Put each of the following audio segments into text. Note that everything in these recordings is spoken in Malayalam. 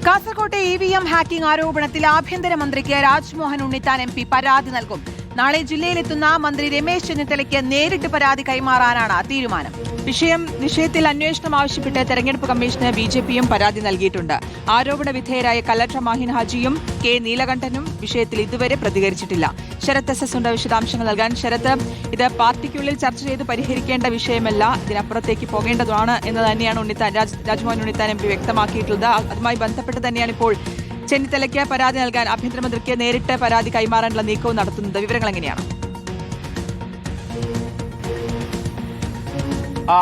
കാസർകോട്ടെ EVM ഹാക്കിംഗ് ആരോപണത്തിൽ ആഭ്യന്തരമന്ത്രിക്ക് രാജ്മോഹൻ ഉണ്ണിത്താൻ MP പരാതി നൽകും. നാളെ ജില്ലയിലെത്തുന്ന മന്ത്രി രമേശ് ചെന്നിത്തലയ്ക്ക് നേരിട്ട് പരാതി കൈമാറാനാണ് തീരുമാനം. വിഷയത്തിൽ അന്വേഷണം ആവശ്യപ്പെട്ട് തെരഞ്ഞെടുപ്പ് കമ്മീഷന് BJPയും പരാതി നൽകിയിട്ടുണ്ട്. ആരോപണ വിധേയരായ കലക്ടർ മാഹിൻ ഹാജിയും K നീലകണ്ഠനും വിഷയത്തിൽ ഇതുവരെ പ്രതികരിച്ചിട്ടില്ല. ശരത് SS ഉണ്ട് വിശദാംശങ്ങൾ നൽകാൻ. ശരത്, ഇത് പാർട്ടിക്കുള്ളിൽ ചർച്ച ചെയ്ത് പരിഹരിക്കേണ്ട വിഷയമല്ല, ഇതിനപ്പുറത്തേക്ക് പോകേണ്ടതാണ് എന്ന് തന്നെയാണ് രാജ്മോഹൻ ഉണ്ണിത്താൻ MP വ്യക്തമാക്കിയിട്ടുള്ളത്. അതുമായി ബന്ധപ്പെട്ട് തന്നെയാണ് ഇപ്പോൾ ചെന്നിത്തലയ്ക്ക് പരാതി നൽകാൻ ആഭ്യന്തരമന്ത്രിക്ക് നേരിട്ട് പരാതി കൈമാറാനുള്ള നീക്കവും നടത്തുന്നത്. വിവരങ്ങൾ എങ്ങനെയാണ്?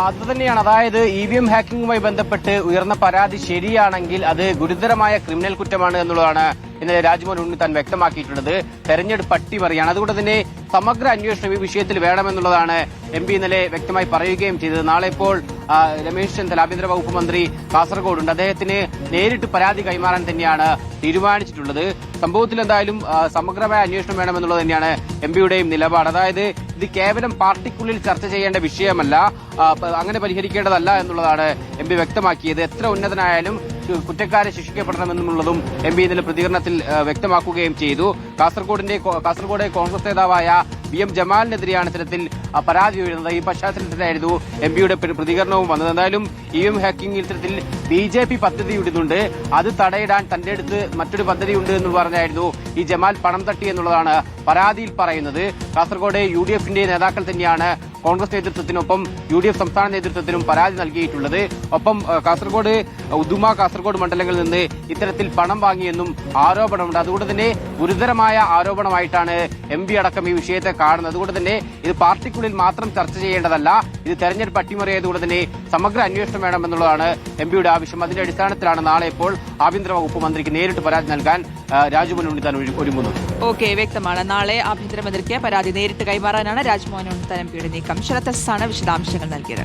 അതുതന്നെയാണ്, അതായത് EVM ഹാക്കിംഗുമായി ബന്ധപ്പെട്ട് ഉയർന്ന പരാതി ശരിയാണെങ്കിൽ അത് ഗുരുതരമായ ക്രിമിനൽ കുറ്റമാണ് എന്നുള്ളതാണ് ഇന്നലെ രാജ്മോഹൻ ഉണ്ണിത്താൻ വ്യക്തമാക്കിയിട്ടുള്ളത്. തെരഞ്ഞെടുപ്പ് അട്ടിമറിയാണ്. അതുകൊണ്ട് തന്നെ സമഗ്ര അന്വേഷണം ഈ വിഷയത്തിൽ വേണമെന്നുള്ളതാണ് MP ഇന്നലെ വ്യക്തമായി പറയുകയും ചെയ്തത്. നാളെ ഇപ്പോൾ രമേശ് ചെന്നിത്തല ആഭ്യന്തര വകുപ്പ് മന്ത്രി കാസർഗോഡുണ്ട്. അദ്ദേഹത്തിന് നേരിട്ട് പരാതി കൈമാറാൻ തന്നെയാണ് തീരുമാനിച്ചിട്ടുള്ളത്. സംഭവത്തിൽ എന്തായാലും സമഗ്രമായ അന്വേഷണം വേണമെന്നുള്ളത് തന്നെയാണ് MPയുടെയും നിലപാട്. അതായത് ഇത് കേവലം പാർട്ടിക്കുള്ളിൽ ചർച്ച ചെയ്യേണ്ട വിഷയമല്ല, അങ്ങനെ പരിഹരിക്കേണ്ടതല്ല എന്നുള്ളതാണ് MP വ്യക്തമാക്കിയത്. എത്ര ഉന്നതനായാലും കുറ്റക്കാരെ ശിക്ഷിക്കപ്പെടണമെന്നുള്ളതും MP ഇന്നലെ പ്രതികരണത്തിൽ വ്യക്തമാക്കുകയും ചെയ്തു. കാസർഗോഡ് കോൺഗ്രസ് നേതാവായ VM ജമാലിനെതിരെയാണ് ഇത്തരത്തിൽ പരാതി ഉയരുന്നത്. ഈ പശ്ചാത്തലത്തിലായിരുന്നു MPയുടെ പ്രതികരണവും വന്നത്. എന്തായാലും EVM ഹാക്കിംഗ് ഇത്തരത്തിൽ BJP പദ്ധതി ഇടുന്നുണ്ട്, അത് തടയിടാൻ തന്റെ അടുത്ത് മറ്റൊരു പദ്ധതിയുണ്ട് എന്ന് പറഞ്ഞായിരുന്നു ഈ ജമാൽ പണം തട്ടി എന്നുള്ളതാണ് പരാതിയിൽ പറയുന്നത്. കാസർഗോഡ് UDFന്റെ നേതാക്കൾ തന്നെയാണ് കോൺഗ്രസ് നേതൃത്വത്തിനൊപ്പം UDF സംസ്ഥാന നേതൃത്വത്തിനും പരാതി നൽകിയിട്ടുള്ളത്. ഒപ്പം കാസർഗോഡ് മണ്ഡലങ്ങളിൽ നിന്ന് ഇത്തരത്തിൽ പണം വാങ്ങിയെന്നും ആരോപണമുണ്ട്. അതുകൊണ്ട് തന്നെ ഗുരുതരമായ ആരോപണമായിട്ടാണ് MP അടക്കം ഈ വിഷയത്തെ കാണുന്നത്. അതുകൊണ്ട് തന്നെ ഇത് പാർട്ടിക്കുള്ളിൽ മാത്രം ചർച്ച ചെയ്യേണ്ടതല്ല, ഇത് തെരഞ്ഞെടുപ്പ് അട്ടിമറിയായതുകൊണ്ട് തന്നെ സമഗ്ര അന്വേഷണം വേണമെന്നുള്ളതാണ് MPയുടെ ആവശ്യം. അതിന്റെ അടിസ്ഥാനത്തിലാണ് നാളെ ഇപ്പോൾ ആഭ്യന്തര വകുപ്പ് മന്ത്രിക്ക് നേരിട്ട് പരാതി നൽകാൻ രാജ്മോഹൻ ഉണ്ണിത്താൻ ഒരുങ്ങുന്നത്. ഓക്കെ, വ്യക്തമാണ്. നാളെ ആഭ്യന്തരമന്ത്രിക്ക് പരാതി നേരിട്ട് കൈമാറാനാണ് രാജ്മോഹൻ ഉണ്ണിത്താൻ MPയുടെ നീക്കം. ശരത് SS ആണ് വിശദാംശങ്ങൾ നൽകിയത്.